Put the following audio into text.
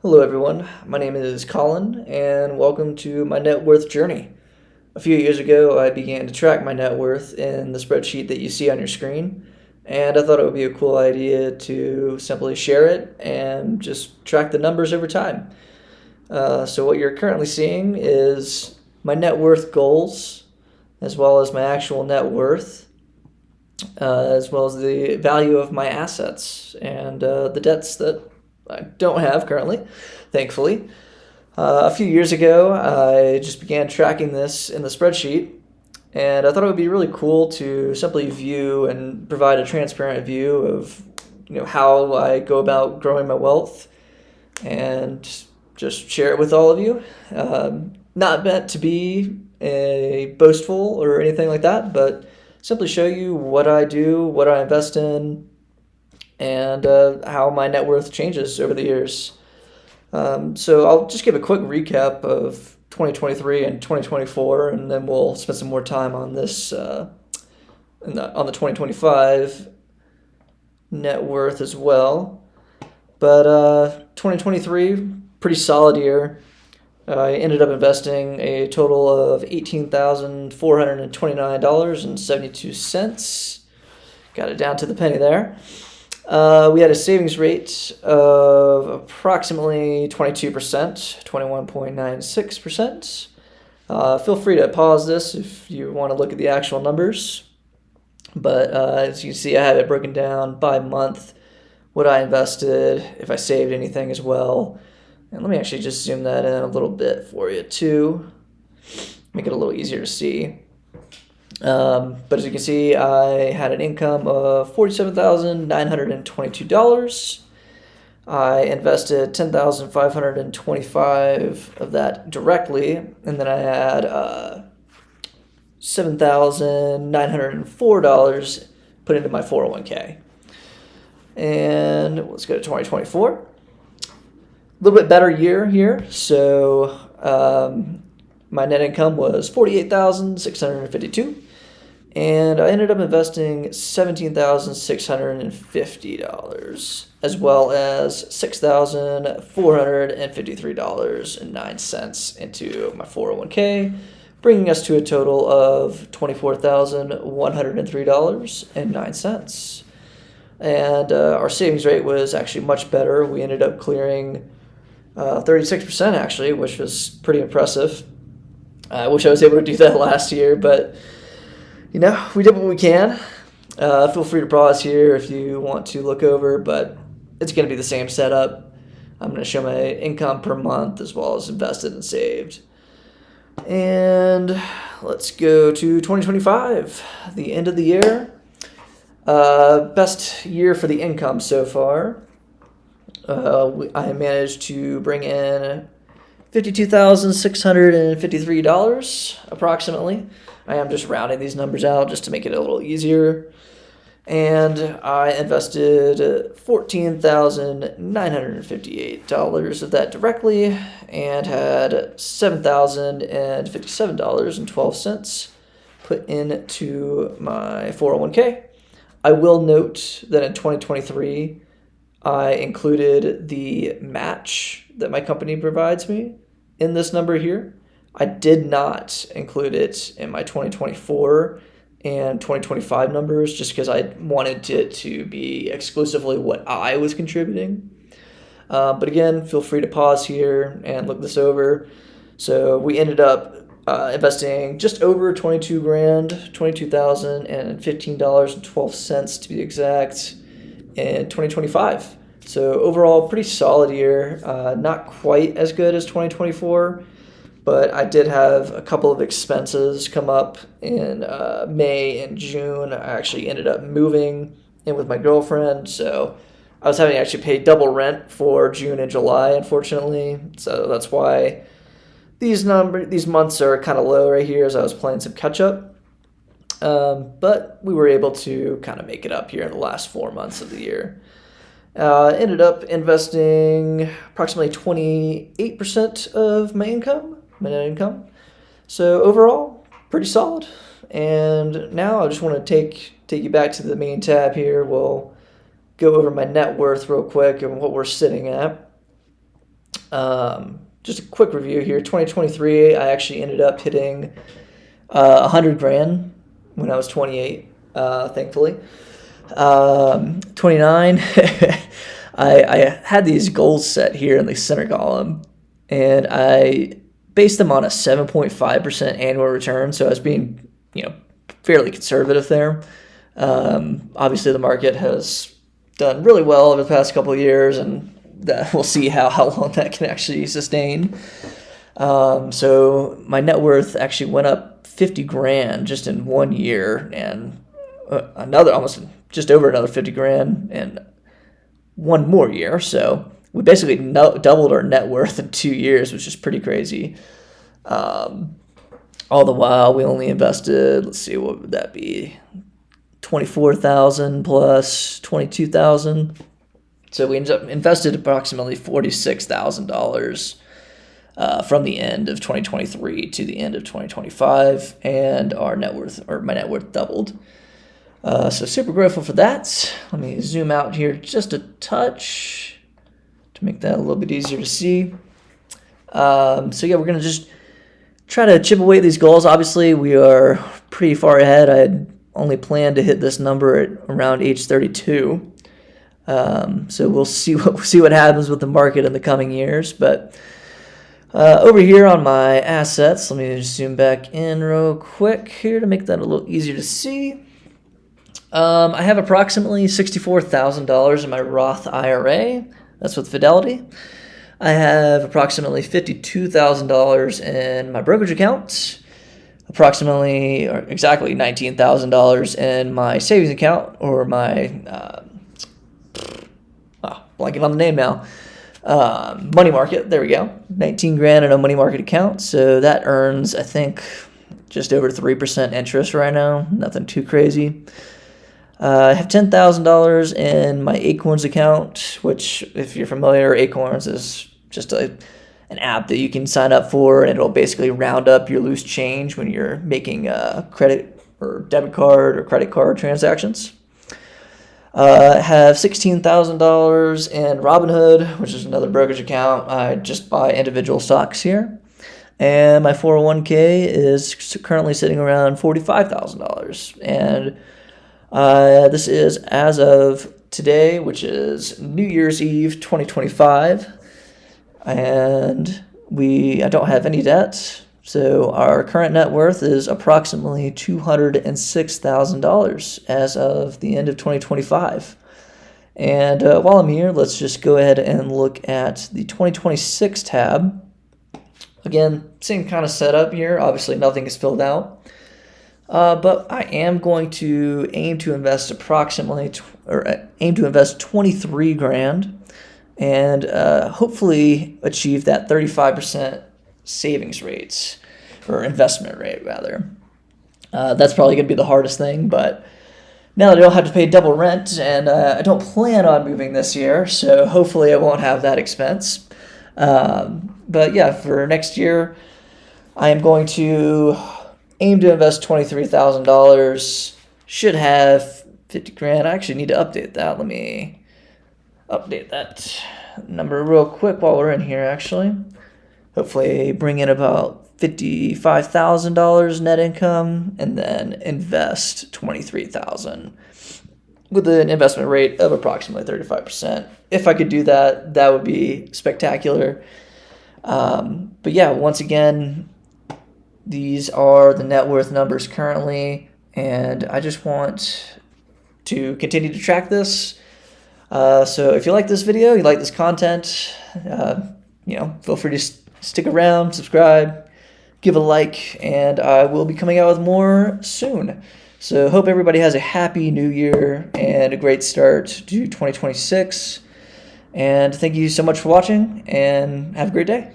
Hello, everyone. My name is Colin, and welcome to my net worth journey. A few years ago, I began to track my net worth in the spreadsheet that you see on your screen, and I thought it would be a cool idea to simply share it and just track the numbers over time. So, what you're currently seeing is my net worth goals, as well as my actual net worth, as well as the value of my assets and the debts that I don't have currently, thankfully. A few years ago, I just began tracking this in the spreadsheet, and I thought it would be really cool to simply view and provide a transparent view of how I go about growing my wealth, and just share it with all of you. Not meant to be a boastful or anything like that, but simply show you what I do, what I invest in, and how my net worth changes over the years. So I'll just give a quick recap of 2023 and 2024, and then we'll spend some more time on this on the 2025 net worth as well. But 2023, pretty solid year. I ended up investing a total of $18,429.72. Got it down to the penny there. We had a savings rate of approximately 22%, 21.96%. Feel free to pause this if you want to look at the actual numbers. But as you can see, I have it broken down by month, what I invested, if I saved anything as well. And let me actually just zoom that in a little bit for you too, make it a little easier to see. But as you can see, I had an income of $47,922. I invested $10,525 of that directly, and then I had $7,904 put into my 401k. And let's go to 2024. A little bit better year here. So my net income was $48,652. And I ended up investing $17,650, as well as $6,453.09 into my 401k, bringing us to a total of $24,103.09. And our savings rate was actually much better. We ended up clearing 36% actually, which was pretty impressive. I wish I was able to do that last year, but we did what we can. Feel free to pause here if you want to look over, but it's going to be the same setup. I'm going to show my income per month as well as invested and saved. And let's go to 2025, the end of the year. Best year for the income so far. I managed to bring in $52,653 approximately. I am just rounding these numbers out just to make it a little easier. And I invested $14,958 of that directly and had $7,057.12 put into my 401k. I will note that in 2023, I included the match that my company provides me in this number here. I did not include it in my 2024 and 2025 numbers just because I wanted it to be exclusively what I was contributing. But again, feel free to pause here and look this over. So we ended up investing just over 22 grand, $22,015.12 to be exact, in 2025. So overall, pretty solid year. Not quite as good as 2024, but I did have a couple of expenses come up in May and June. I actually ended up moving in with my girlfriend, so I was having to actually pay double rent for June and July, unfortunately. So that's why these months are kind of low right here as I was playing some catch up. But we were able to kind of make it up here in the last 4 months of the year. Ended up investing approximately 28% of my net income. So overall, pretty solid. And now I just want to take you back to the main tab here. We'll go over my net worth real quick and what we're sitting at. Just a quick review here. 2023, I actually ended up hitting 100 grand when I was 28, thankfully. 29, I had these goals set here in the center column, and I based them on a 7.5% annual return, so I was being, fairly conservative there. Obviously, the market has done really well over the past couple of years, and we'll see how long that can actually sustain. So my net worth actually went up 50 grand just in 1 year, and almost just over another 50 grand in one more year. So we basically doubled our net worth in 2 years, which is pretty crazy. All the while, we only invested, let's see, what would that be? 24,000 plus 22,000. So we invested approximately $46,000 from the end of 2023 to the end of 2025, and my net worth doubled. So super grateful for that. Let me zoom out here just a touch to make that a little bit easier to see. We're going to just try to chip away at these goals. Obviously, we are pretty far ahead. I had only planned to hit this number at around age 32. So we'll see what happens with the market in the coming years. But over here on my assets, let me just zoom back in real quick here to make that a little easier to see. I have approximately $64,000 in my Roth IRA. That's with Fidelity. I have approximately $52,000 in my brokerage account, exactly $19,000 in my savings account, or my, blanking on the name now, money market. There we go. 19 grand in a money market account. So that earns, I think, just over 3% interest right now. Nothing too crazy. I have $10,000 in my Acorns account, which, if you're familiar, Acorns is just an app that you can sign up for, and it'll basically round up your loose change when you're making credit or debit card or credit card transactions. I have $16,000 in Robinhood, which is another brokerage account. I just buy individual stocks here. And my 401k is currently sitting around $45,000. And this is as of today, which is New Year's Eve 2025. And I don't have any debt. So our current net worth is approximately $206,000 as of the end of 2025. And while I'm here, let's just go ahead and look at the 2026 tab. Again, same kind of setup here. Obviously, nothing is filled out. But I am going to aim to invest 23 grand and hopefully achieve that 35% savings rates, or investment rate rather. That's probably going to be the hardest thing, but now that I don't have to pay double rent, and I don't plan on moving this year, so hopefully I won't have that expense. But yeah, for next year, I am going to aim to invest $23,000. Should have 50 grand. I actually need to update that. Let me update that number real quick while we're in here, actually. Hopefully bring in about $55,000 net income, and then invest $23,000 with an investment rate of approximately 35%. If I could do that, that would be spectacular. But yeah, once again, these are the net worth numbers currently, and I just want to continue to track this. So if you like this video, you like this content, feel free to stick around, subscribe, give a like, and I will be coming out with more soon. So hope everybody has a happy new year and a great start to 2026. And thank you so much for watching, and have a great day.